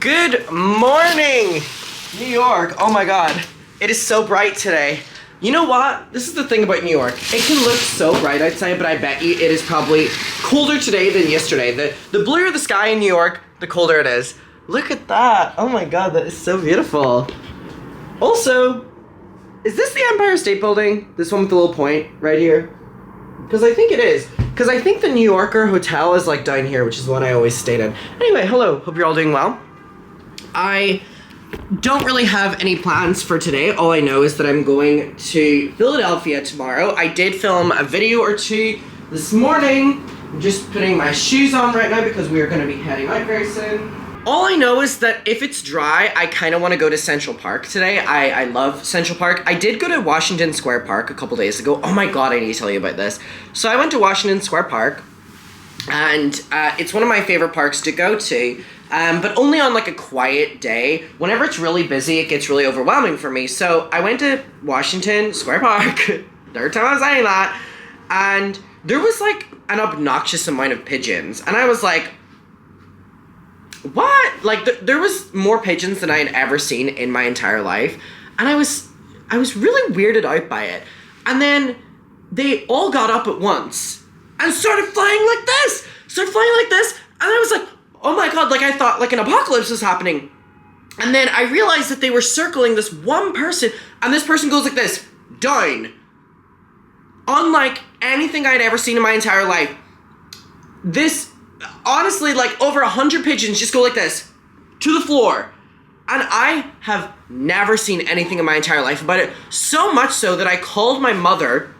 Good morning, New York. Oh my God, it is so bright today. You know what? This is the thing about New York. It can look so bright outside, but I bet you it is probably colder today than yesterday. The bluer the sky in New York, the colder it is. Look at that. Oh my God, that is so beautiful. Also, is this the Empire State Building? This one with the little point right here? Because I think it is. Because I think the New Yorker Hotel is like down here, which is one I always stayed in. Anyway, hello. Hope you're all doing well. I don't really have any plans for today. All I know is that I'm going to Philadelphia tomorrow. I did film a video or two this morning. I'm just putting my shoes on right now because we are going to be heading out very soon. All I know is that if it's dry, I kind of want to go to Central Park today. I love Central Park. I did go to Washington Square Park a couple days ago. Oh my God, I need to tell you about this. So I went to Washington Square Park, and it's one of my favorite parks to go to. But only on like a quiet day. Whenever it's really busy, it gets really overwhelming for me. So I went to Washington Square Park, third time I'm saying that, and there was like an obnoxious amount of pigeons. And I was like, what? Like there was more pigeons than I had ever seen in my entire life. And I was really weirded out by it. And then they all got up at once and started flying like this. And I was like, oh my God, like I thought like an apocalypse was happening. And then I realized that they were circling this one person, and this person goes like this, down. Unlike anything I'd ever seen in my entire life. This, honestly, like over 100 pigeons just go like this, to the floor. And I have never seen anything in my entire life about it. So much so that I called my mother,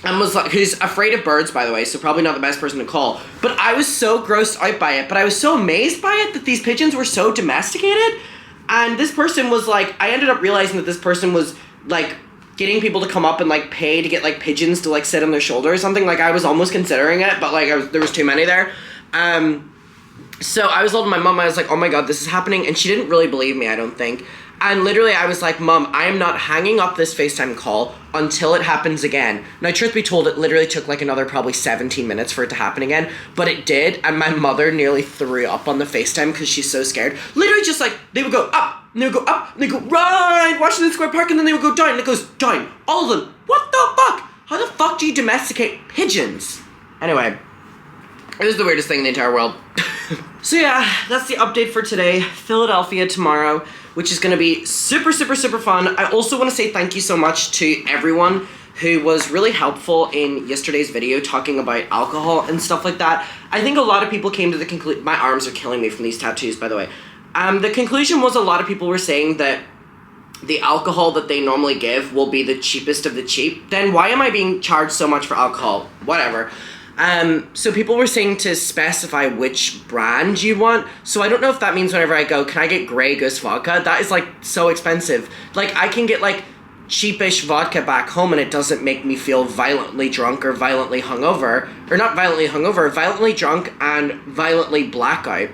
and was like, who's afraid of birds, by the way, so probably not the best person to call. But I was so grossed out by it. But I was so amazed by it that these pigeons were so domesticated. And this person was like, I ended up realizing that this person was like getting people to come up and like pay to get like pigeons to like sit on their shoulder or something. Like I was almost considering it, but like there was too many there. So I was told my mom, I was like, oh my God, this is happening. And she didn't really believe me, I don't think. And literally I was like, Mom, I am not hanging up this FaceTime call until it happens again. Now, truth be told, it literally took like another probably 17 minutes for it to happen again. But it did. And my mother nearly threw up on the FaceTime because she's so scared. Literally just like, they would go up, and they would go up, and they go right, Washington Square Park, and then they would go down, and it goes down. All of them. What the fuck? How the fuck do you domesticate pigeons? Anyway, it was the weirdest thing in the entire world. So yeah, that's the update for today. Philadelphia tomorrow, which is going to be super, super, super fun. I also want to say thank you so much to everyone who was really helpful in yesterday's video talking about alcohol and stuff like that. I think a lot of people came to the conclusion, my arms are killing me from these tattoos, by the way. The conclusion was a lot of people were saying that the alcohol that they normally give will be the cheapest of the cheap. Then why am I being charged so much for alcohol? Whatever. So people were saying to specify which brand you want. So I don't know if that means whenever I go, can I get Grey Goose vodka? That is like so expensive. Like I can get like cheapish vodka back home and it doesn't make me feel violently drunk or violently hungover. Or not violently hungover, violently drunk and violently blackout.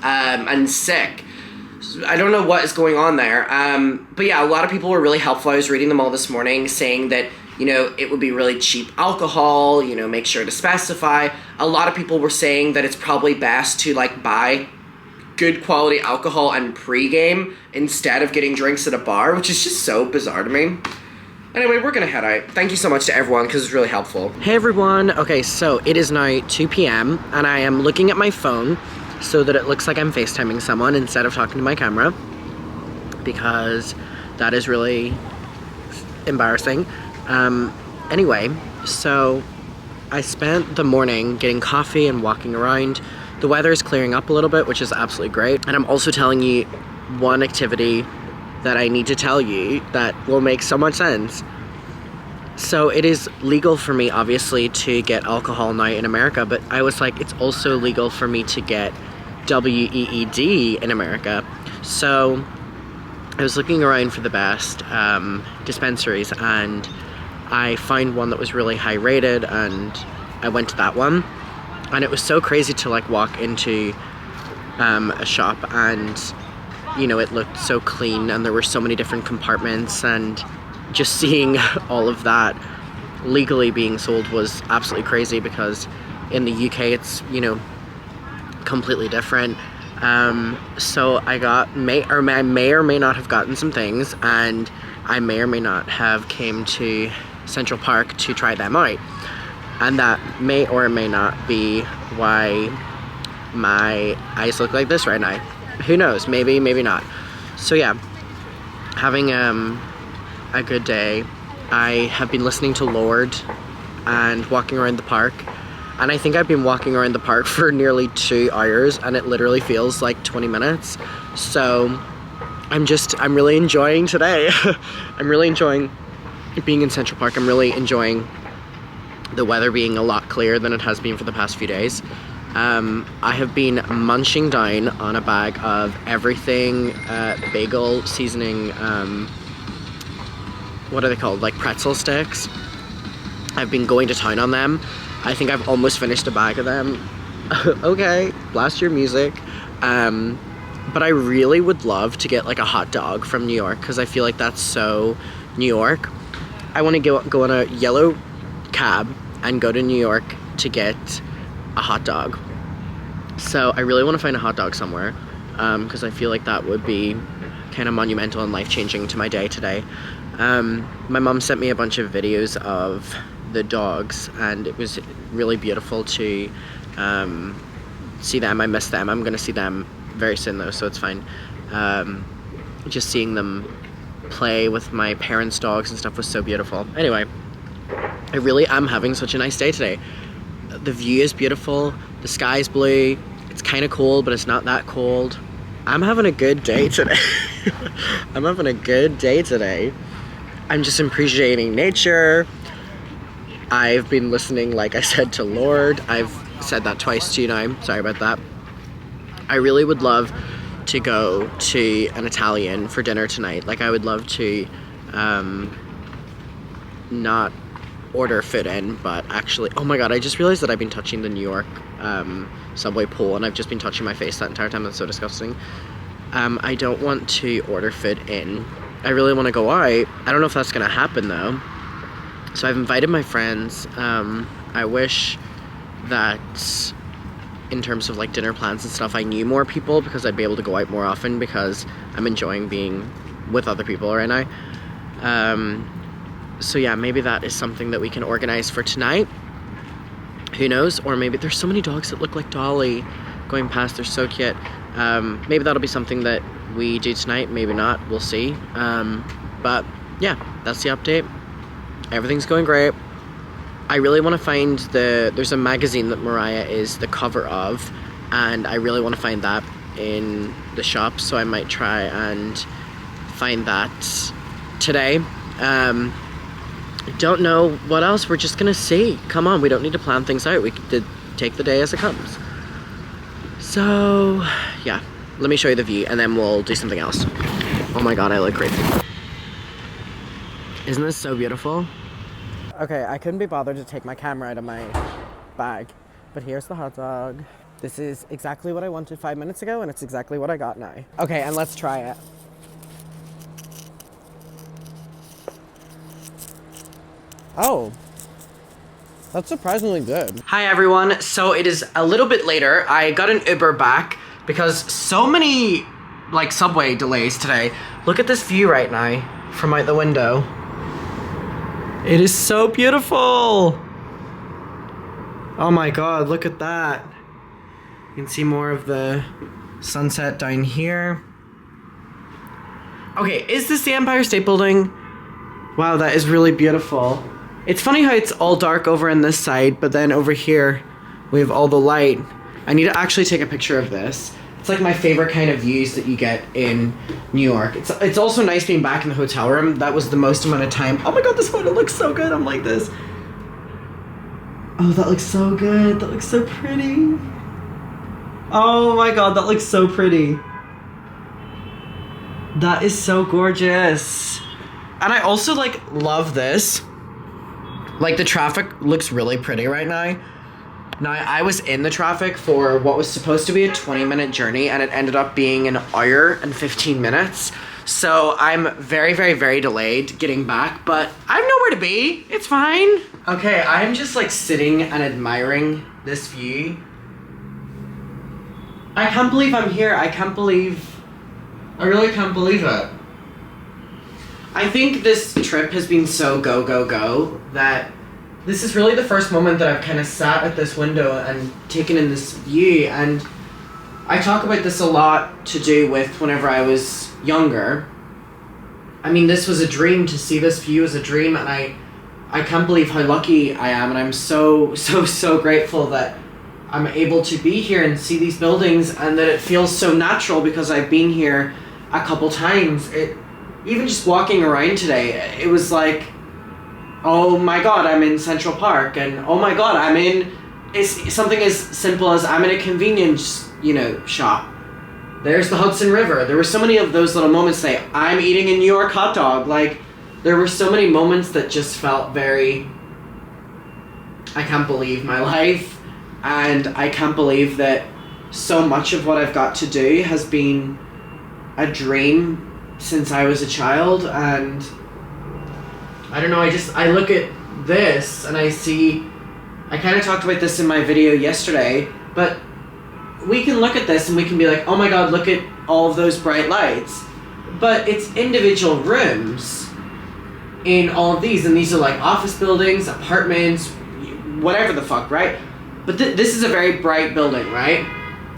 And sick. I don't know what is going on there. But yeah, a lot of people were really helpful. I was reading them all this morning saying that, you know, it would be really cheap alcohol, you know, make sure to specify. A lot of people were saying that it's probably best to like buy good quality alcohol and pregame instead of getting drinks at a bar, which is just so bizarre to me. Anyway, we're gonna head out. Thank you so much to everyone because it's really helpful. Hey everyone, okay, so it is now 2 p.m. and I am looking at my phone so that it looks like I'm FaceTiming someone instead of talking to my camera because that is really embarrassing. Anyway, so I spent the morning getting coffee and walking around. The weather is clearing up a little bit, which is absolutely great. And I'm also telling you one activity that I need to tell you that will make so much sense. So it is legal for me, obviously, to get alcohol now in America, but I was like, it's also legal for me to get WEED in America. So I was looking around for the best dispensaries and I found one that was really high rated and I went to that one. And it was so crazy to like walk into a shop and, you know, it looked so clean and there were so many different compartments, and just seeing all of that legally being sold was absolutely crazy because in the UK it's, you know, completely different. So I may or may not have gotten some things, and I may or may not have came to Central Park to try them out. And that may or may not be why my eyes look like this right now. Who knows? Maybe, maybe not. So yeah, having a good day. I have been listening to Lorde and walking around the park. And I think I've been walking around the park for nearly 2 hours, and it literally feels like 20 minutes. So I'm really enjoying today. I'm really enjoying being in Central Park. I'm really enjoying the weather being a lot clearer than it has been for the past few days. I have been munching down on a bag of everything bagel seasoning, what are they called? Like pretzel sticks. I've been going to town on them. I think I've almost finished a bag of them. Okay, blast your music. But I really would love to get like a hot dog from New York, because I feel like that's so New York. I want to go on a yellow cab and go to New York to get a hot dog. So I really want to find a hot dog somewhere, because I feel like that would be kind of monumental and life-changing to my day today. My mom sent me a bunch of videos of the dogs, and it was really beautiful to see them. I miss them. I'm gonna see them very soon though, so it's fine. Just seeing them play with my parents' dogs and stuff was so beautiful. Anyway, I really am having such a nice day today. The view is beautiful, the sky's blue, it's kind of cold, but it's not that cold. I'm having a good day today. I'm having a good day today. I'm just appreciating nature. I've been listening, like I said, to Lorde. I've said that twice to you now. Sorry about that. I really would love to go to an Italian for dinner tonight. Like, I would love to not order food in, but actually, oh my god, I just realized that I've been touching the New York subway pole, and I've just been touching my face that entire time. That's so disgusting. I don't want to order food in. I really want to go out. I don't know if that's gonna happen though. So I've invited my friends. I wish that in terms of like dinner plans and stuff, I knew more people, because I'd be able to go out more often, because I'm enjoying being with other people right now. So yeah, maybe that is something that we can organize for tonight. Who knows? Or maybe there's so many dogs that look like Dolly going past. They're so cute. Maybe that'll be something that we do tonight. Maybe not. We'll see. But yeah, that's the update. Everything's going great. I really want to find there's a magazine that Mariah is the cover of, and I really want to find that in the shop, so I might try and find that today. Don't know what else. We're just gonna see. Come on, we don't need to plan things out. We could take the day as it comes. So yeah, let me show you the view, and then we'll do something else. Oh my god, I look great. Isn't this so beautiful? Okay, I couldn't be bothered to take my camera out of my bag, but here's the hot dog. This is exactly what I wanted 5 minutes ago, and it's exactly what I got now. Okay, and let's try it. Oh, that's surprisingly good. Hi everyone, so it is a little bit later. I got an Uber back because so many like subway delays today. Look at this view right now from out the window. It is so beautiful. Oh my god, look at that. You can see more of the sunset down here. Okay, is this the Empire State Building? Wow, that is really beautiful. It's funny how it's all dark over on this side, but then over here we have all the light. I need to actually take a picture of this. It's like my favorite kind of views that you get in New York. It's also nice being back in the hotel room. That was the most amount of time. Oh my god, this photo looks so good. I'm like this. Oh, that looks so good. That looks so pretty. Oh my god, that looks so pretty. That is so gorgeous. And I also like love this. Like, the traffic looks really pretty right now. Now, I was in the traffic for what was supposed to be a 20-minute journey, and it ended up being an hour and 15 minutes. So I'm very, very, very delayed getting back, but I have nowhere to be. It's fine. Okay, I'm just like sitting and admiring this view. I can't believe I'm here. I really can't believe it. I think this trip has been so go, go, go that this is really the first moment that I've kind of sat at this window and taken in this view. And I talk about this a lot to do with whenever I was younger. I mean, this was a dream. To see this view as a dream, and I can't believe how lucky I am, and I'm so grateful that I'm able to be here and see these buildings, and that it feels so natural because I've been here a couple times. Even just walking around today, it was like, oh my god, I'm in Central Park, and oh my god, it's something as simple as I'm in a convenience, shop. There's the Hudson River. There were so many of those little moments today. I'm eating a New York hot dog. Like, there were so many moments that just felt very, I can't believe my life, and I can't believe that so much of what I've got to do has been a dream since I was a child. And I don't know, I look at this and I kind of talked about this in my video yesterday, but we can look at this and we can be like, oh my god, look at all of those bright lights. But it's individual rooms in all of these, and these are like office buildings, apartments, whatever the fuck, right? But this is a very bright building, right?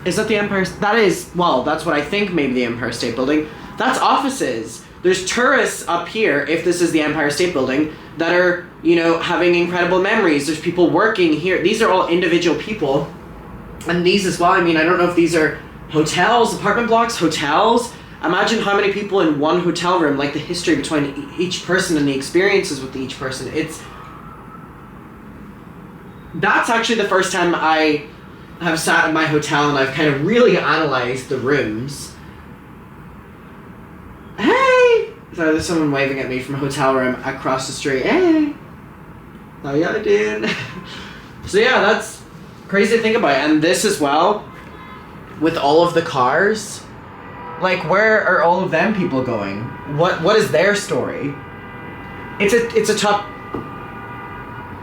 Is that the Empire? That is, well, that's what I think, maybe the Empire State Building. That's offices. There's tourists up here, if this is the Empire State Building, that are, having incredible memories. There's people working here. These are all individual people. And these as well, I don't know if these are hotels, apartment blocks, hotels. Imagine how many people in one hotel room, like the history between each person and the experiences with each person. That's actually the first time I have sat in my hotel and I've kind of really analyzed the rooms. Hey! So there's someone waving at me from a hotel room across the street. Hey! How y'all doing? So yeah, that's crazy to think about. And this as well, with all of the cars, like, where are all of them people going? What is their story? It's a tough.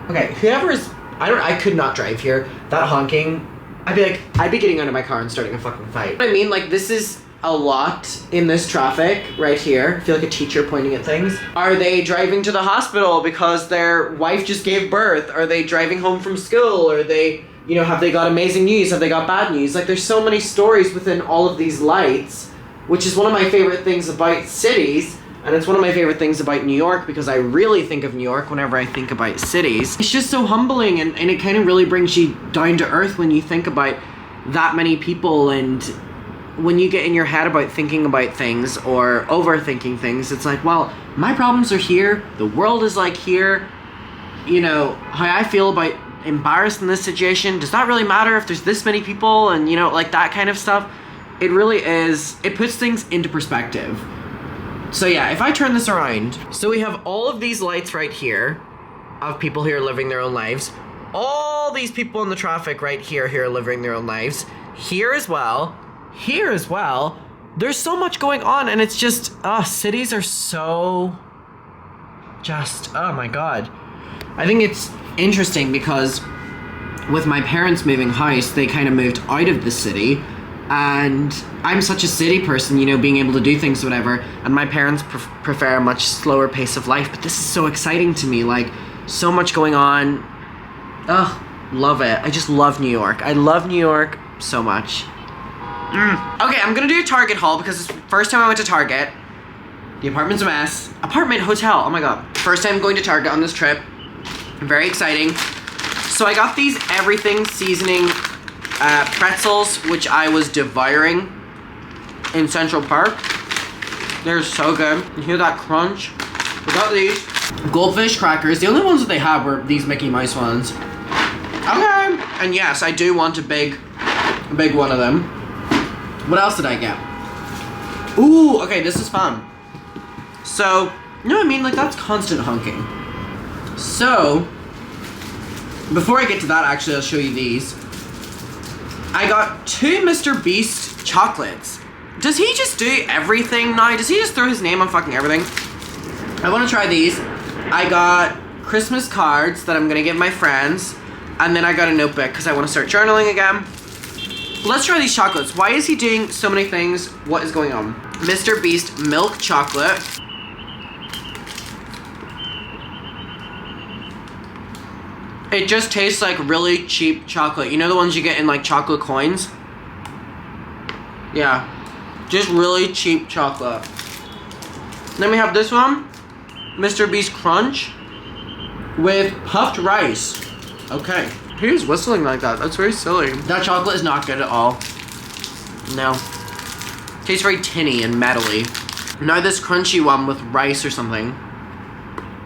Okay, whoever is, I could not drive here. That honking, I'd be getting out of my car and starting a fucking fight. I mean, like, this is a lot in this traffic right here. I feel like a teacher pointing at things. Are they driving to the hospital because their wife just gave birth? Are they driving home from school? Are they, have they got amazing news? Have they got bad news? Like, there's so many stories within all of these lights, which is one of my favorite things about cities, and it's one of my favorite things about New York, because I really think of New York whenever I think about cities. It's just so humbling, and it kind of really brings you down to earth when you think about that many people, and when you get in your head about thinking about things or overthinking things, it's like, well, my problems are here, the world is like here, how I feel about embarrassed in this situation, does that really matter if there's this many people, and like that kind of stuff. It really is, it puts things into perspective. So yeah, if I turn this around, so we have all of these lights right here of people who are living their own lives, all these people in the traffic right here who are living their own lives, here as well, there's so much going on, and it's just, cities are so just, oh my god. I think it's interesting because with my parents moving house, they kind of moved out of the city, and I'm such a city person, being able to do things, whatever, and my parents prefer a much slower pace of life, but this is so exciting to me, like, so much going on. Love it. I just love New York. I love New York so much. Okay, I'm gonna do a Target haul because it's the first time I went to Target. The apartment's a mess. Apartment, hotel, oh my god. First time going to Target on this trip. Very exciting. So I got these everything seasoning pretzels, which I was devouring in Central Park. They're so good. You hear that crunch? We got these. Goldfish crackers. The only ones that they had were these Mickey Mouse ones. Okay. And yes, I do want a big one of them. What else did I get? Ooh, okay, this is fun. So, you know what I mean? Like, that's constant honking. So, before I get to that, actually, I'll show you these. I got 2 Mr. Beast chocolates. Does he just do everything now? Does he just throw his name on fucking everything? I want to try these. I got Christmas cards that I'm going to give my friends. And then I got a notebook because I want to start journaling again. Let's try these chocolates. Why is he doing so many things? What is going on? Mr. Beast milk chocolate. It just tastes like really cheap chocolate. You know the ones you get in like chocolate coins? Yeah. Just really cheap chocolate. Then we have this one. Mr. Beast Crunch with puffed rice. Okay. Who's whistling like that? That's very silly. That chocolate is not good at all. No. Tastes very tinny and metally. Now this crunchy one with rice or something.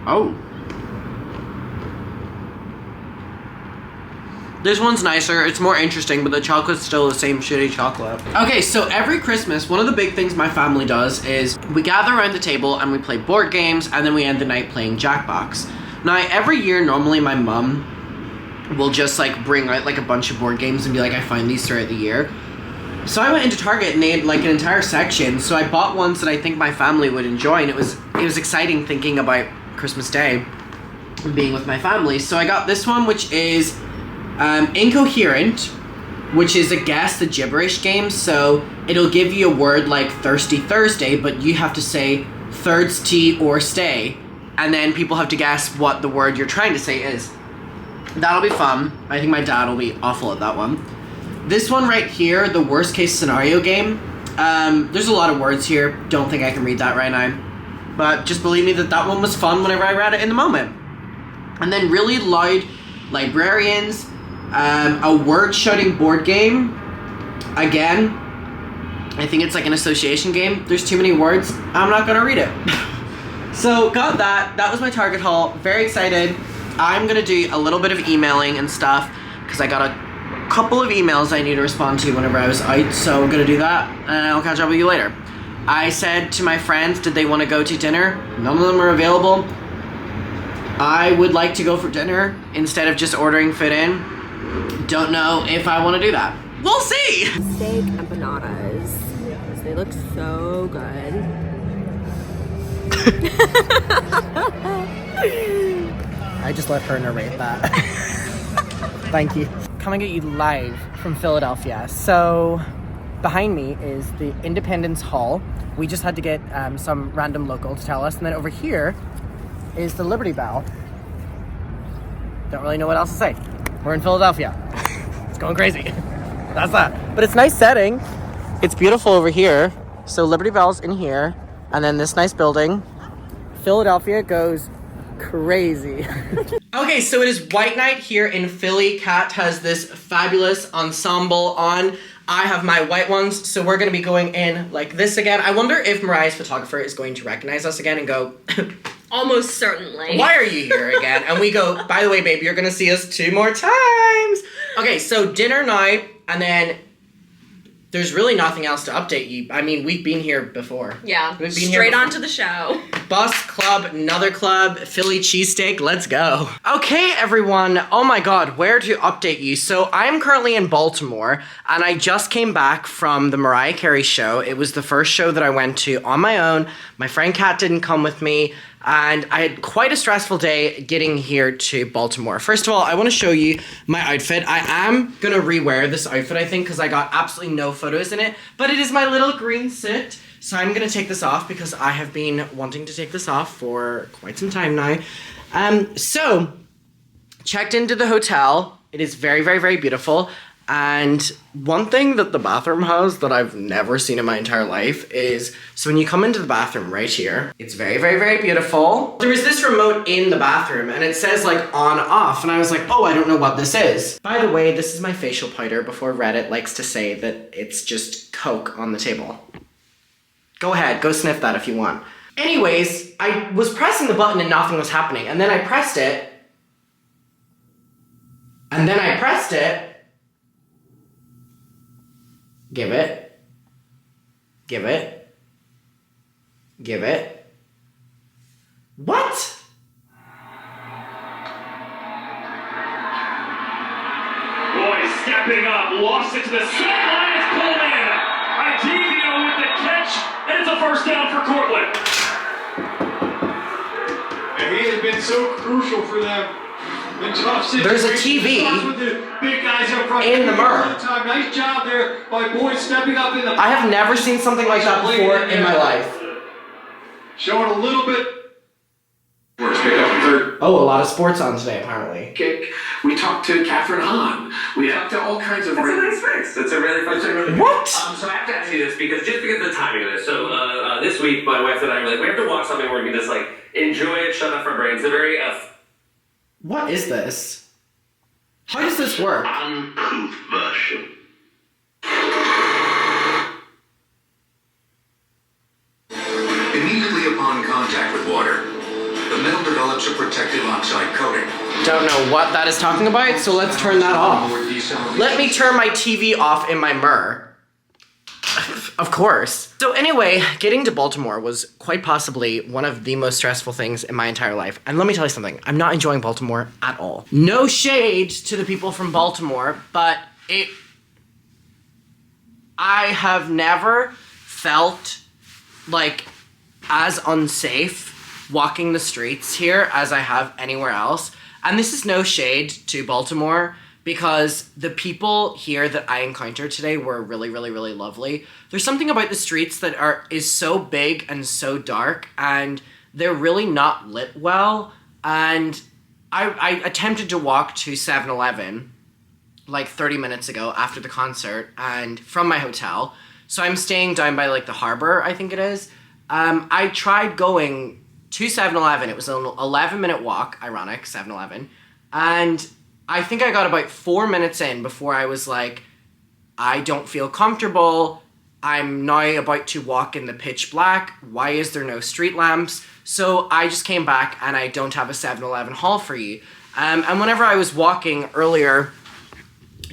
Oh. This one's nicer, it's more interesting, but the chocolate's still the same shitty chocolate. Okay, so every Christmas, one of the big things my family does is we gather around the table and we play board games, and then we end the night playing Jackbox. Now, every year, normally my mum will just like bring out like a bunch of board games and be like, I find these throughout the year. So I went into Target and they had like an entire section, so I bought ones that I think my family would enjoy, and it was exciting thinking about Christmas Day and being with my family. So I got this one, which is Incoherent, which is a guess the gibberish game. So it'll give you a word like Thirsty Thursday, but you have to say thirds tea or stay, and then people have to guess what the word you're trying to say is. That'll be fun. I think my dad will be awful at that one. This one right here, the worst case scenario game. There's a lot of words here. Don't think I can read that right now. But just believe me that that one was fun whenever I read it in the moment. And then Really Loud Librarians. A word shouting board game. Again, I think it's like an association game. There's too many words. I'm not gonna read it. So got that. That was my Target haul. Very excited. I'm gonna do a little bit of emailing and stuff because I got a couple of emails I need to respond to whenever I was out. So I'm gonna do that and I'll catch up with you later. I said to my friends, did they want to go to dinner? None of them are available. I would like to go for dinner instead of just ordering food in. Don't know if I want to do that. We'll see. Steak empanadas. They look so good. I just let her narrate that. Thank you. Coming at you live from Philadelphia. So behind me is the Independence Hall. We just had to get some random local to tell us. And then over here is the Liberty Bell. Don't really know what else to say. We're in Philadelphia. It's going crazy. That's that. But it's nice setting. It's beautiful over here. So Liberty Bell's in here. And then this nice building. Philadelphia goes crazy. Okay, so it is White Night here in Philly. Kat has this fabulous ensemble on. I have my white ones, so we're gonna be going in like this again. I wonder if Mariah's photographer is going to recognize us again and go, almost certainly. Why are you here again? And we go, by the way, babe, you're gonna see us 2 more times. Okay, so dinner night, and then there's really nothing else to update you. I mean, we've been here before. Yeah, we've been straight on to the show. Bus Club, another club, Philly cheesesteak, let's go. Okay, everyone, oh my god, where to update you? So I'm currently in Baltimore, and I just came back from the Mariah Carey show. It was the first show that I went to on my own. My friend Kat didn't come with me, and I had quite a stressful day getting here to Baltimore. First of all, I want to show you my outfit. I am going to rewear this outfit, I think, because I got absolutely no photos in it, but it is my little green suit. So I'm going to take this off because I have been wanting to take this off for quite some time now. So, checked into the hotel. It is very, very, very beautiful. And one thing that the bathroom has that I've never seen in my entire life is, so when you come into the bathroom right here, it's very, very, very beautiful. There is this remote in the bathroom and it says like on, off. And I was like, oh, I don't know what this is. By the way, this is my facial powder before Reddit likes to say that it's just Coke on the table. Go ahead, go sniff that if you want. Anyways, I was pressing the button and nothing was happening. And then I pressed it. And then I pressed it. Give it. Give it. Give it. What? Boy stepping up, lost it to the sideline, it's pulled in. Idevio with the catch, and it's a first down for Cortland. And he has been so crucial for them There's a TV in the Mer. Nice job there by Boyd stepping up in the... I have never seen something like that before in my life. Showing a little bit... Pick up a third. Oh, a lot of sports on today, apparently. Kick. We talked to Catherine Hahn. We talked to all kinds of... That's a nice fix. That's a really fun thing. What? So I have to ask you this because of the timing of this. So this week, my wife and I were like, we have to watch something where we can just like enjoy it, shut off our brains. It's a very What is this? How does this work? uncouth version. Immediately upon contact with water, the metal develops a protective oxide coating. Don't know what that is talking about, so let's turn that off. Let me turn my TV off in my Mer. Of course. So anyway, getting to Baltimore was quite possibly one of the most stressful things in my entire life. And let me tell you something, I'm not enjoying Baltimore at all. No shade to the people from Baltimore, but I have never felt like as unsafe walking the streets here as I have anywhere else. And this is no shade to Baltimore, because the people here that I encountered today were really, really, really lovely. There's something about the streets that is so big and so dark, and they're really not lit well. And I attempted to walk to 7-Eleven like 30 minutes ago after the concert and from my hotel. So I'm staying down by like the harbor, I think it is. I tried going to 7-Eleven. It was an 11-minute walk, ironic, 7-Eleven. And I think I got about 4 minutes in before I was like, I don't feel comfortable. I'm now about to walk in the pitch black. Why is there no street lamps? So I just came back and I don't have a 7-Eleven haul for you. And whenever I was walking earlier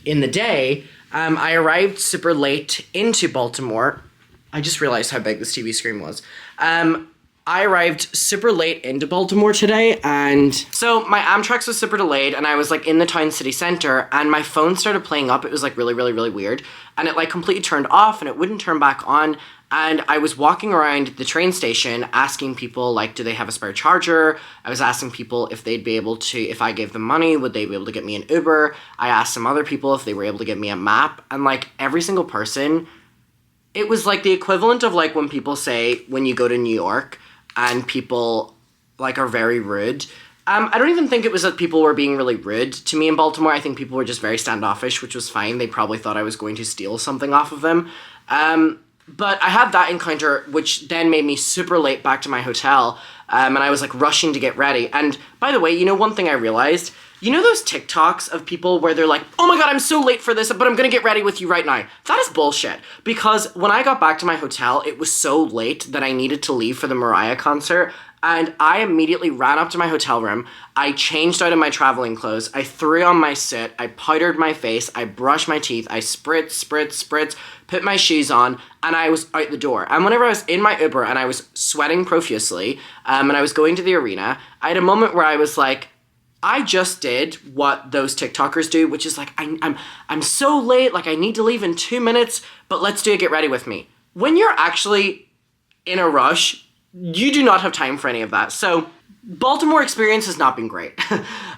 in the day, I arrived super late into Baltimore. I just realized how big this TV screen was. I arrived super late into Baltimore today, and so my Amtrak was super delayed, and I was like in the town city center, and my phone started playing up. It was like really, really, really weird, and it like completely turned off, and it wouldn't turn back on. And I was walking around the train station asking people, like, do they have a spare charger? I was asking people if they'd be able to, if I gave them money, would they be able to get me an Uber? I asked some other people if they were able to get me a map, and like every single person, it was like the equivalent of like when people say when you go to New York and people like are very rude. I don't even think it was that people were being really rude to me in Baltimore. I think people were just very standoffish, which was fine. They probably thought I was going to steal something off of them. But I had that encounter, which then made me super late back to my hotel. And I was like rushing to get ready. And by the way, you know, one thing I realized, you know those TikToks of people where they're like, oh my God, I'm so late for this, but I'm gonna get ready with you right now. That is bullshit. Because when I got back to my hotel, it was so late that I needed to leave for the Mariah concert. And I immediately ran up to my hotel room. I changed out of my traveling clothes. I threw on my suit. I powdered my face. I brushed my teeth. I spritz, put my shoes on, and I was out the door. And whenever I was in my Uber and I was sweating profusely, and I was going to the arena, I had a moment where I was like, I just did what those TikTokers do, which is like, I'm so late, like I need to leave in 2 minutes, but let's do it, get ready with me. When you're actually in a rush, you do not have time for any of that. So Baltimore experience has not been great.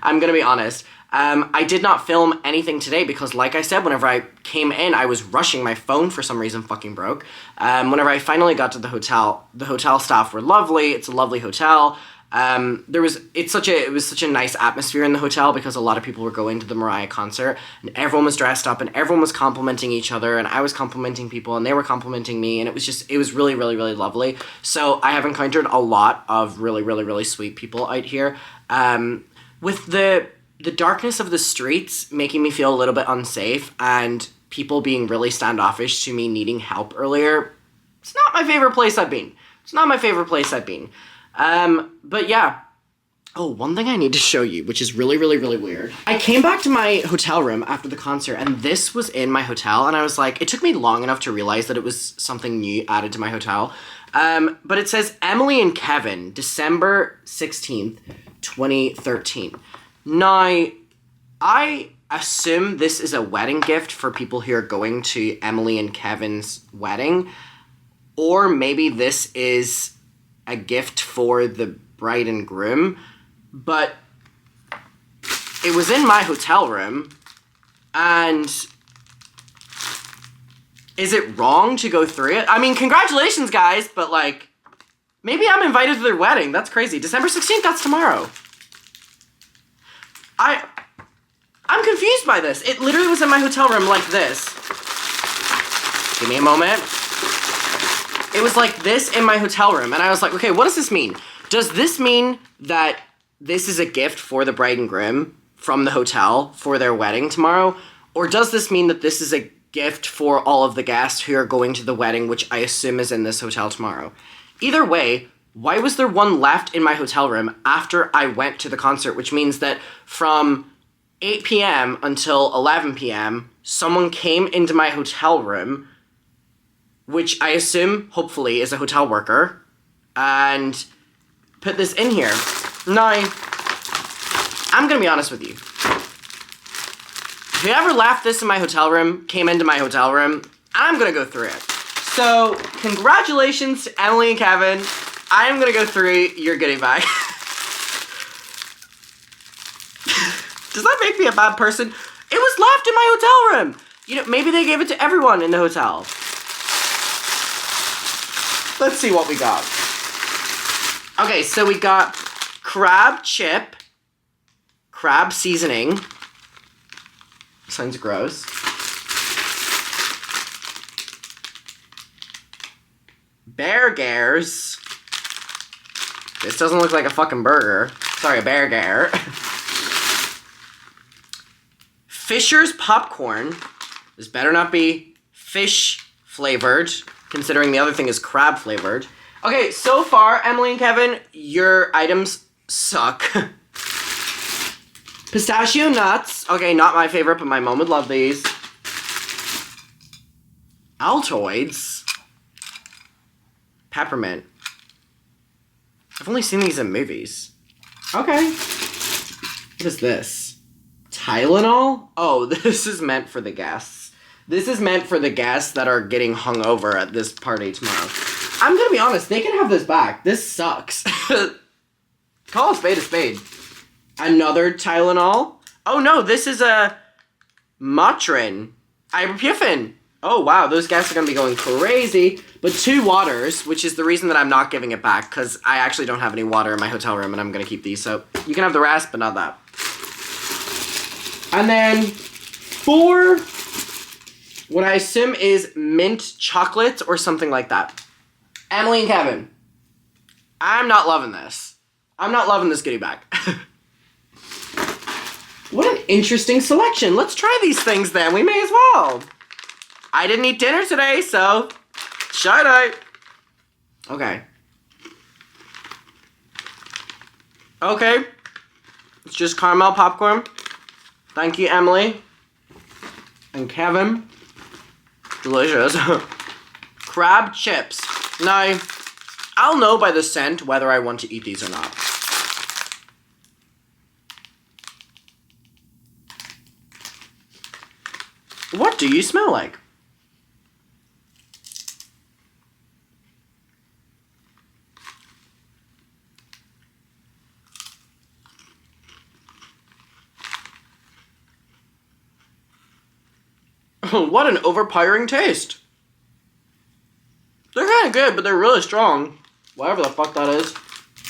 I'm gonna be honest. I did not film anything today because, like I said, whenever I came in, I was rushing. My phone, for some reason, fucking broke. Whenever I finally got to the hotel staff were lovely. It's a lovely hotel. It was such a nice atmosphere in the hotel because a lot of people were going to the Mariah concert and everyone was dressed up and everyone was complimenting each other and I was complimenting people and they were complimenting me and it was really, really, really lovely. So I have encountered a lot of really, really, really sweet people out here. With the darkness of the streets making me feel a little bit unsafe and people being really standoffish to me needing help earlier, it's not my favorite place I've been. But yeah. Oh, one thing I need to show you, which is really, really, really weird. I came back to my hotel room after the concert, and this was in my hotel, and I was like, it took me long enough to realize that it was something new added to my hotel. But it says Emily and Kevin, December 16th, 2013. Now, I assume this is a wedding gift for people who are going to Emily and Kevin's wedding, or maybe this is a gift for the bride and groom, but it was in my hotel room, and is it wrong to go through it? I mean, congratulations, guys, but, like, maybe I'm invited to their wedding. That's crazy. December 16th, that's tomorrow. I'm confused by this. It literally was in my hotel room like this. Give me a moment. It was like this in my hotel room, and I was like, okay, what does this mean? Does this mean that this is a gift for the bride and groom from the hotel for their wedding tomorrow? Or does this mean that this is a gift for all of the guests who are going to the wedding, which I assume is in this hotel tomorrow? Either way, why was there one left in my hotel room after I went to the concert, which means that from 8 p.m. until 11 p.m., someone came into my hotel room, which I assume, hopefully, is a hotel worker, and put this in here. Now, I'm gonna be honest with you. Whoever left this in my hotel room came into my hotel room, I'm gonna go through it. So, congratulations to Emily and Kevin. I'm gonna go through your goodie bag. Does that make me a bad person? It was left in my hotel room. You know, maybe they gave it to everyone in the hotel. Let's see what we got. Okay, so we got crab chip, crab seasoning. Sounds gross. Burgers. This doesn't look like a fucking burger. Sorry, a burger. Fisher's popcorn. This better not be fish flavored, considering the other thing is crab flavored. Okay, so far, Emily and Kevin, your items suck. Pistachio nuts. Okay, not my favorite, but my mom would love these. Altoids. Peppermint. I've only seen these in movies. Okay. What is this? Tylenol? Oh, this is meant for the guests. This is meant for the guests that are getting hungover at this party tomorrow. I'm gonna be honest, they can have this back. This sucks. Call a spade a spade. Another Tylenol. Oh no, this is a Motrin. Ibuprofen. Oh wow, those guests are gonna be going crazy. But 2 waters, which is the reason that I'm not giving it back, because I actually don't have any water in my hotel room and I'm gonna keep these. So you can have the rest, but not that. And then 4, what I assume is mint chocolate or something like that. Emily and Kevin, I'm not loving this. I'm not loving this goodie bag. What an interesting selection. Let's try these things then. We may as well. I didn't eat dinner today, so shout out. Okay. Okay. It's just caramel popcorn. Thank you, Emily. And Kevin. Delicious. Crab chips. Now, I'll know by the scent whether I want to eat these or not. What do you smell like? What an overpowering taste. They're kind of good, but they're really strong. Whatever the fuck that is.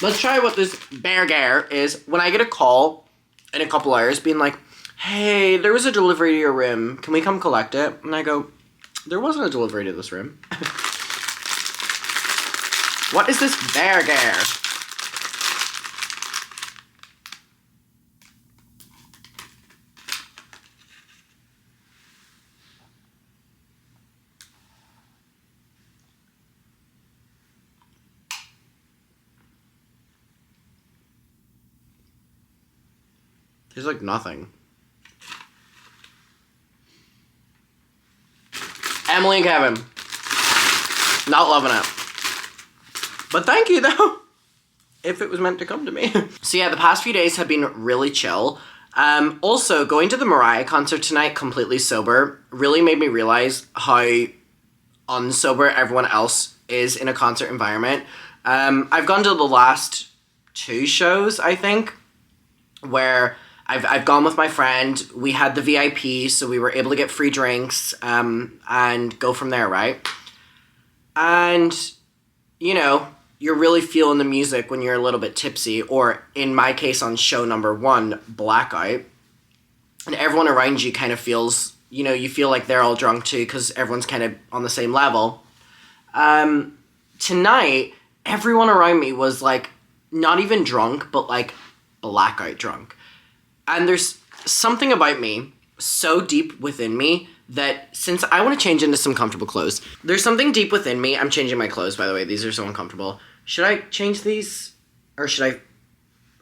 Let's try what this burger is. When I get a call in a couple hours being like, hey, there was a delivery to your room. Can we come collect it? And I go, there wasn't a delivery to this room. What is this burger? Tastes like nothing. Emily and Kevin. Not loving it. But thank you, though. If it was meant to come to me. So yeah, the past few days have been really chill. Also, going to the Mariah concert tonight completely sober really made me realize how unsober everyone else is in a concert environment. I've gone to the last 2 shows, I think, where I've gone with my friend. We had the VIP, so we were able to get free drinks and go from there, right? And, you know, you're really feeling the music when you're a little bit tipsy, or in my case on show number 1, blackout. And everyone around you kind of feels, you know, you feel like they're all drunk too because everyone's kind of on the same level. Tonight, everyone around me was like not even drunk, but like blackout drunk. And there's something about me so deep within me that since I want to change into some comfortable clothes, there's something deep within me. I'm changing my clothes, by the way. These are so uncomfortable. Should I change these? Or should I?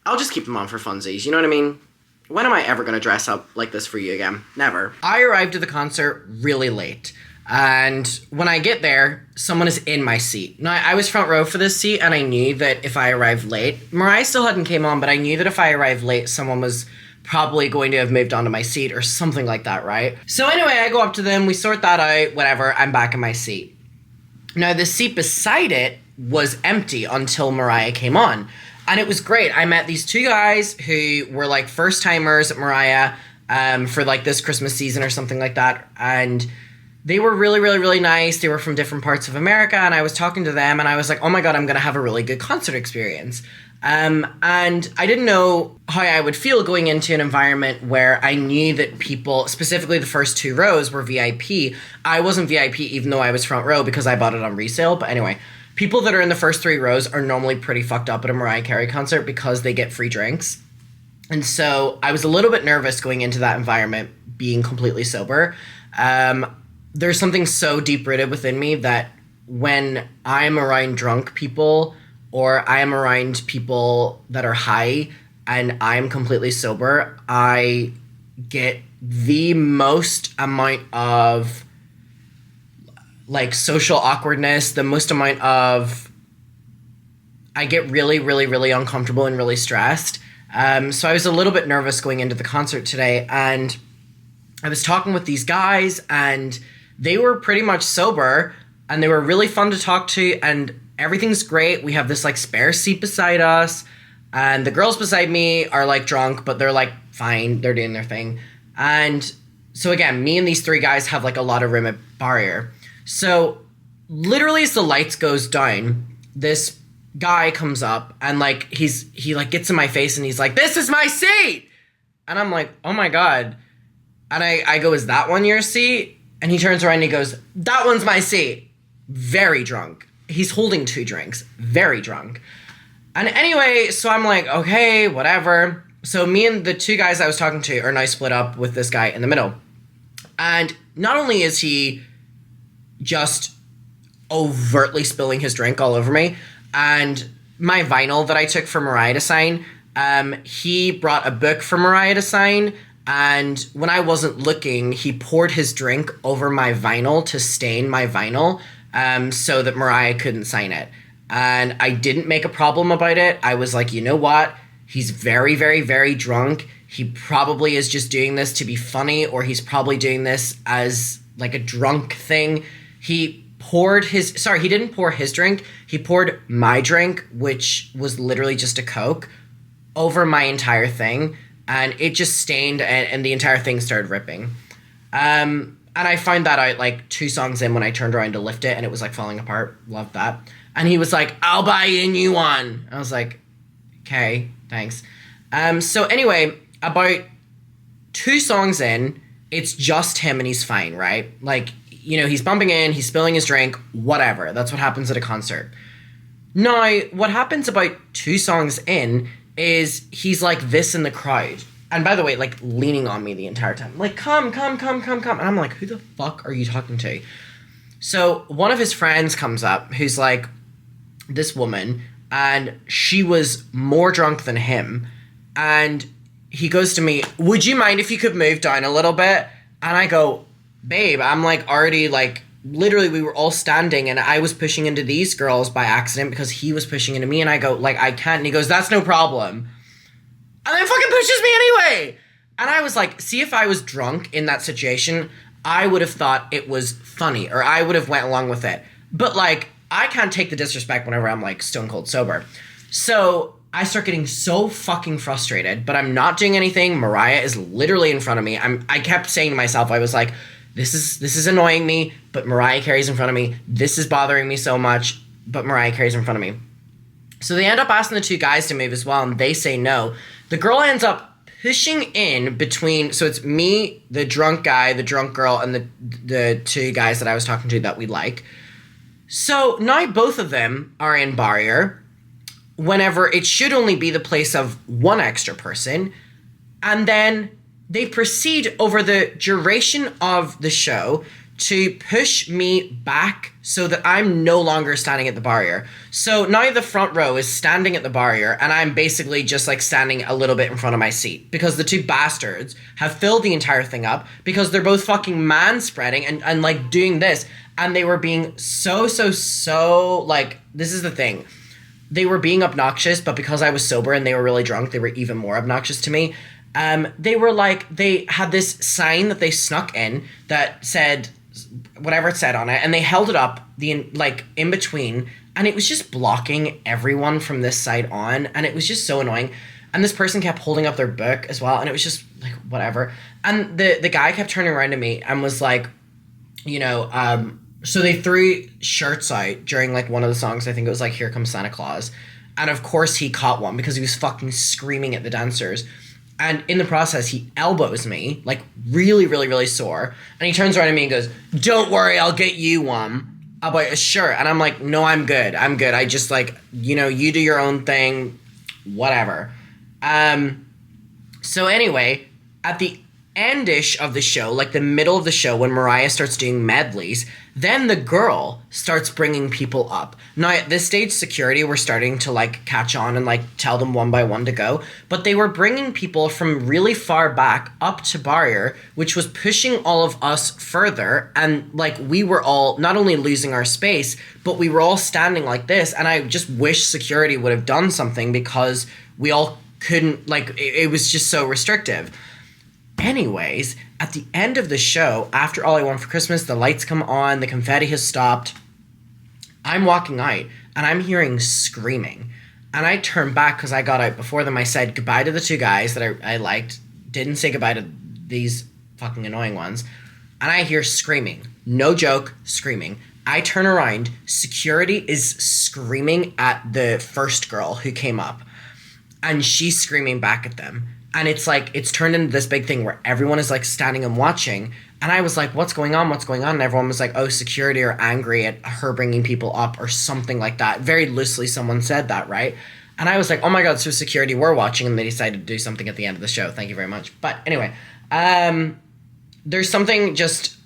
I'll just keep them on for funsies. You know what I mean? When am I ever going to dress up like this for you again? Never. I arrived at the concert really late. And when I get there, someone is in my seat. Now, I was front row for this seat, and I knew that if I arrived late, Mariah still hadn't came on, but I knew that if I arrived late, someone was probably going to have moved onto my seat or something like that, right? So anyway, I go up to them, we sort that out, whatever, I'm back in my seat. Now, the seat beside it was empty until Mariah came on. And it was great. I met these 2 guys who were like first timers at Mariah for like this Christmas season or something like that. And they were really, really, really nice. They were from different parts of America. And I was talking to them and I was like, oh my God, I'm going to have a really good concert experience. And I didn't know how I would feel going into an environment where I knew that people, specifically the first 2 rows, were VIP. I wasn't VIP even though I was front row because I bought it on resale. But anyway, people that are in the first 3 rows are normally pretty fucked up at a Mariah Carey concert because they get free drinks. And so I was a little bit nervous going into that environment being completely sober. There's something so deep-rooted within me that when I'm around drunk people or I am around people that are high and I'm completely sober, I get the most amount of like social awkwardness, the most amount of, I get really, really, really uncomfortable and really stressed. So I was a little bit nervous going into the concert today, and I was talking with these guys and they were pretty much sober and they were really fun to talk to and everything's great. We have this like spare seat beside us and the girls beside me are like drunk, but they're like fine. They're doing their thing. And so again, me and these 3 guys have like a lot of room at barrier. So literally as the lights goes down, this guy comes up and like he like gets in my face and he's like, "This is my seat!" And I'm like, "Oh my God." And I go, "Is that one your seat?" And he turns around and he goes, "That one's my seat." Very drunk. He's holding 2 drinks. Very drunk. And anyway, so I'm like, okay, whatever. So me and the 2 guys I was talking to are now split up with this guy in the middle. And not only is he just overtly spilling his drink all over me, and my vinyl that I took for Mariah to sign, he brought a book for Mariah to sign, and when I wasn't looking, he poured his drink over my vinyl to stain my vinyl, so that Mariah couldn't sign it. And I didn't make a problem about it. I was like, you know what? He's very, very, very drunk. He probably is just doing this to be funny, or he's probably doing this as like a drunk thing. He didn't pour his drink. He poured my drink, which was literally just a Coke, over my entire thing. And it just stained and the entire thing started ripping. And I found that out like 2 songs in when I turned around to lift it and it was like falling apart. Loved that. And he was like, "I'll buy you a new one." I was like, okay, thanks. So anyway, about 2 songs in, it's just him and he's fine, right? Like, you know, he's bumping in, he's spilling his drink, whatever. That's what happens at a concert. Now, what happens about 2 songs in is he's like this in the crowd. And by the way, like leaning on me the entire time. Like, come. And I'm like, who the fuck are you talking to? So one of his friends comes up who's like this woman, and she was more drunk than him. And he goes to me, "Would you mind if you could move down a little bit?" And I go, "Babe, I'm like already like," literally we were all standing and I was pushing into these girls by accident because he was pushing into me, and I go, like, "I can't." And he goes, "That's no problem." And then fucking pushes me anyway. And I was like, see, if I was drunk in that situation, I would have thought it was funny, or I would have went along with it. But like, I can't take the disrespect whenever I'm like stone cold sober. So I start getting so fucking frustrated, but I'm not doing anything. Mariah is literally in front of me. I kept saying to myself, I was like, this is annoying me, but Mariah Carey's in front of me. This is bothering me so much, but Mariah Carey's in front of me. So they end up asking the 2 guys to move as well, and they say no. The girl ends up pushing in between, so it's me, the drunk guy, the drunk girl, and the 2 guys that I was talking to that we like. So now both of them are in barrier, whenever it should only be the place of 1 extra person. And then they proceed over the duration of the show to push me back so that I'm no longer standing at the barrier. So now the front row is standing at the barrier, and I'm basically just like standing a little bit in front of my seat because the 2 bastards have filled the entire thing up because they're both fucking man-spreading and like doing this. And they were being so like, this is the thing. They were being obnoxious, but because I was sober and they were really drunk, they were even more obnoxious to me. They were like, they had this sign that they snuck in that said whatever it said on it, and they held it up in between, and it was just blocking everyone from this side on, and it was just so annoying. And this person kept holding up their book as well, and it was just like whatever. And the guy kept turning around to me and was like, so they threw shirts out during like one of the songs. I think it was like Here Comes Santa Claus, and of course he caught one because he was fucking screaming at the dancers. And in the process, he elbows me, like, really, really, really sore. And he turns around at me and goes, "Don't worry, I'll get you one." About a shirt. And I'm like, "No, I'm good. I just, like, you do your own thing. Whatever." So anyway, at the end-ish of the show, like the middle of the show, when Mariah starts doing medleys, then the girl starts bringing people up. Now, at this stage, security were starting to, like, catch on and, like, tell them one by one to go. But they were bringing people from really far back up to barrier, which was pushing all of us further. And, like, we were all not only losing our space, but we were all standing like this. And I just wish security would have done something because we all couldn't, like, it was just so restrictive. Anyways, at the end of the show, after All I Want for Christmas, the lights come on, the confetti has stopped. I'm walking out, and I'm hearing screaming. And I turn back because I got out before them. I said goodbye to the 2 guys that I liked. Didn't say goodbye to these fucking annoying ones. And I hear screaming. No joke, screaming. I turn around. Security is screaming at the first girl who came up. And she's screaming back at them. And it's like, it's turned into this big thing where everyone is like standing and watching. And I was like, what's going on? What's going on? And everyone was like, oh, security are angry at her bringing people up or something like that. Very loosely someone said that, right? And I was like, oh my God, so security were watching and they decided to do something at the end of the show. Thank you very much. But anyway, there's something just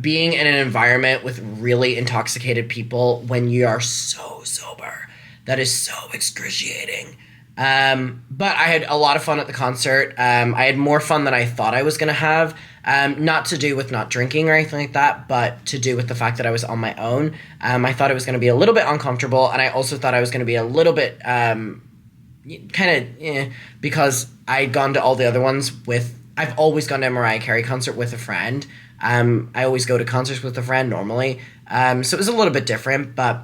being in an environment with really intoxicated people when you are so sober that is so excruciating. But I had a lot of fun at the concert. I had more fun than I thought I was going to have. Not to do with not drinking or anything like that, but to do with the fact that I was on my own. I thought it was going to be a little bit uncomfortable, and I also thought I was going to be a little bit, because I'd gone to all the other ones I've always gone to a Mariah Carey concert with a friend. I always go to concerts with a friend normally. So it was a little bit different, but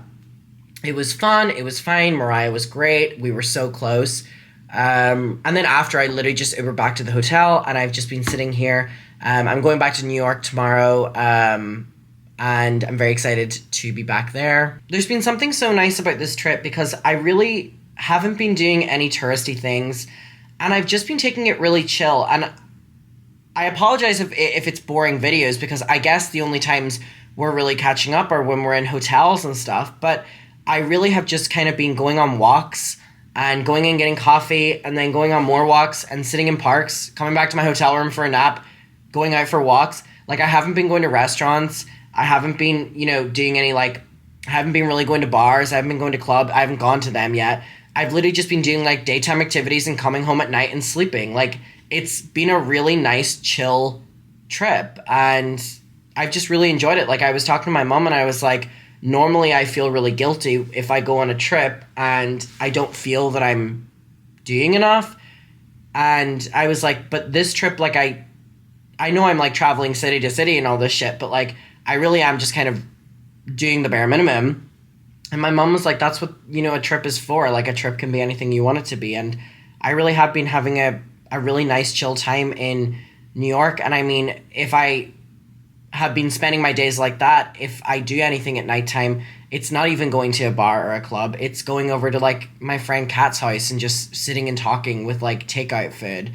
it was fun. It was fine. Mariah was great. We were so close. And then after, I literally just Ubered back to the hotel, and I've just been sitting here. I'm going back to New York tomorrow, and I'm very excited to be back there. There's been something so nice about this trip because I really haven't been doing any touristy things, and I've just been taking it really chill. And I apologize if it's boring videos, because I guess the only times we're really catching up are when we're in hotels and stuff, but I really have just kind of been going on walks and going and getting coffee and then going on more walks and sitting in parks, coming back to my hotel room for a nap, going out for walks. Like, I haven't been going to restaurants. I haven't been, doing any, I haven't been really going to bars. I haven't been going to club. I haven't gone to them yet. I've literally just been doing, daytime activities and coming home at night and sleeping. It's been a really nice, chill trip, and I've just really enjoyed it. I was talking to my mom, and I was like, normally I feel really guilty if I go on a trip and I don't feel that I'm doing enough. And I was like, but this trip, I know I'm traveling city to city and all this shit, but I really am just kind of doing the bare minimum. And my mom was like, that's what, a trip is for. Like, a trip can be anything you want it to be. And I really have been having a really nice chill time in New York. And I mean, if I have been spending my days like that, if I do anything at nighttime, it's not even going to a bar or a club. It's going over to, like, my friend Kat's house and just sitting and talking with, like, takeout food.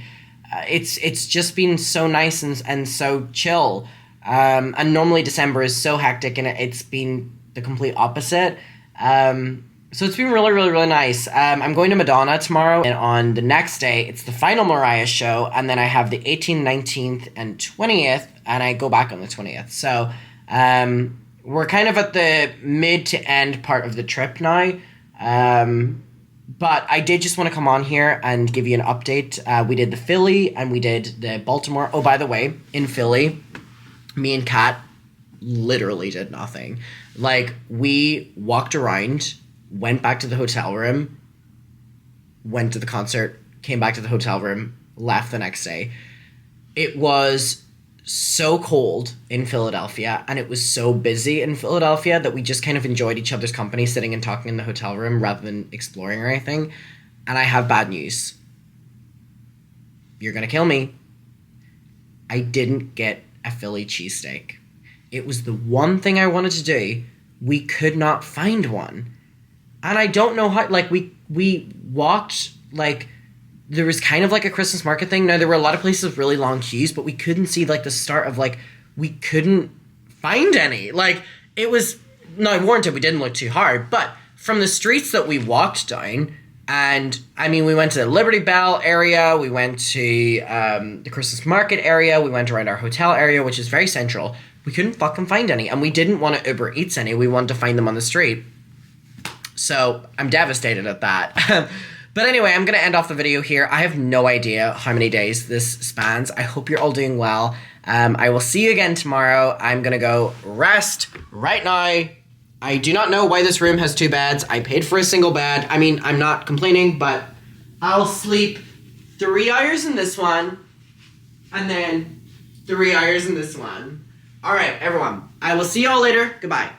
It's just been so nice and so chill. And normally December is so hectic, and it's been the complete opposite. So it's been really, really, really nice. I'm going to Madonna tomorrow, and on the next day, it's the final Mariah show, and then I have the 18th, 19th, and 20th, and I go back on the 20th. So we're kind of at the mid to end part of the trip now. But I did just want to come on here and give you an update. We did the Philly, and we did the Baltimore. Oh, by the way, in Philly, me and Kat literally did nothing. Like, we walked around, went back to the hotel room, went to the concert, came back to the hotel room, left the next day. It was so cold in Philadelphia, and it was so busy in Philadelphia that we just kind of enjoyed each other's company, sitting and talking in the hotel room rather than exploring or anything. And I have bad news. You're gonna kill me. I didn't get a Philly cheesesteak. It was the one thing I wanted to do. We could not find one. And I don't know how, like, we walked, like, there was kind of like a Christmas market thing. Now, there were a lot of places with really long queues, but we couldn't see, like, the start of, like, we couldn't find any. Like, it was, no, warranted, we didn't look too hard, but from the streets that we walked down, and, I mean, we went to the Liberty Bell area, we went to the Christmas market area, we went around our hotel area, which is very central. We couldn't fucking find any, and we didn't want to Uber Eats any. We wanted to find them on the street. So, I'm devastated at that. But anyway, I'm going to end off the video here. I have no idea how many days this spans. I hope you're all doing well. I will see you again tomorrow. I'm going to go rest right now. I do not know why this room has 2 beds. I paid for a single bed. I mean, I'm not complaining, but I'll sleep 3 hours in this one, and then 3 hours in this one. All right, everyone. I will see you all later. Goodbye.